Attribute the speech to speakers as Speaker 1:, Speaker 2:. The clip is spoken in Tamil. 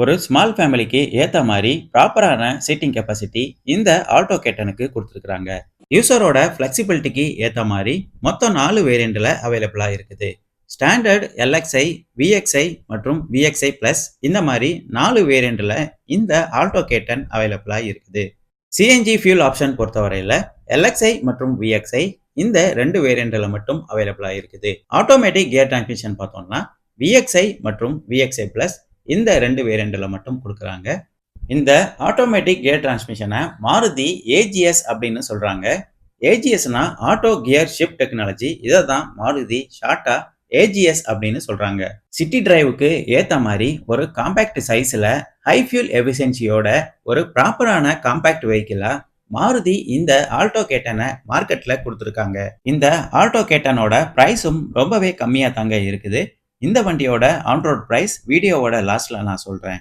Speaker 1: ஒரு ஸ்மால் ஃபேமிலிக்கு ஏத்த மாரி ப்ராப்பரான சீட்டிங் கெப்பாசிட்டி இந்த ஆல்டோ கேட்டனுக்கு குடுத்துருக்காங்க. யூசரோட ஃப்ளெக்சிபிலிட்டிக்கு ஏத்த மாரி மொத்தம் 4 வேரியண்ட்ல அவைலபிளா இருக்குது. ஸ்டாண்டர்ட், எல்எக்ஸ்ஐ, விஎக்ஸ்ஐ மற்றும் விஎக்ஸ்ஐ பிளஸ் இந்த மாரி 4 வேரியண்ட்ல இந்த ஆல்டோ கேட்டன் அவைலபிளா இருக்குது. சிஎன்ஜி ஃபியூல் ஆப்ஷன் பொறுத்தவரையில எல்எக்ஸ்ஐ மற்றும் விஎக்ஸ்ஐ இந்த 2 வேரியண்ட்ல மட்டும் அவைலபிளா இருக்குது. ஆட்டோமேட்டிக் கியர் டிரான்ஸ்மிஷன் பார்த்தோம்னா விஎக்ஸ்ஐ மற்றும் விஎக்ஸ்ஐ பிளஸ் இந்த 2 வேரியண்ட்ல மட்டும் கொடுக்குறாங்க. இந்த ஆட்டோமேட்டிக் கியர் டிரான்ஸ்மிஷனை மாருதி ஏஜிஎஸ் அப்படின்னு சொல்றாங்க. ஏஜிஎஸ்னா ஆட்டோ கியர் ஷிஃப்ட் டெக்னாலஜி. இதை தான் மாருதி ஷார்ட்டா ஏஜிஎஸ் அப்படின்னு சொல்றாங்க. சிட்டி டிரைவுக்கு ஏத்த மாதிரி ஒரு காம்பேக்ட் சைஸ்ல ஹை ஃபியூல் எஃபிஷியன்சியோட ஒரு ப்ராப்பரான காம்பேக்ட் வெஹிக்கிளா மாருதி இந்த ஆல்டோ கேட்டனை மார்க்கெட்ல கொடுத்துருக்காங்க. இந்த ஆல்டோ கேட்டனோட பிரைஸும் ரொம்பவே கம்மியா தாங்க இருக்குது. இந்த வண்டியோட ஆன் ரோட் பிரைஸ் வீடியோவோட லாஸ்ட்ல நான் சொல்றேன்.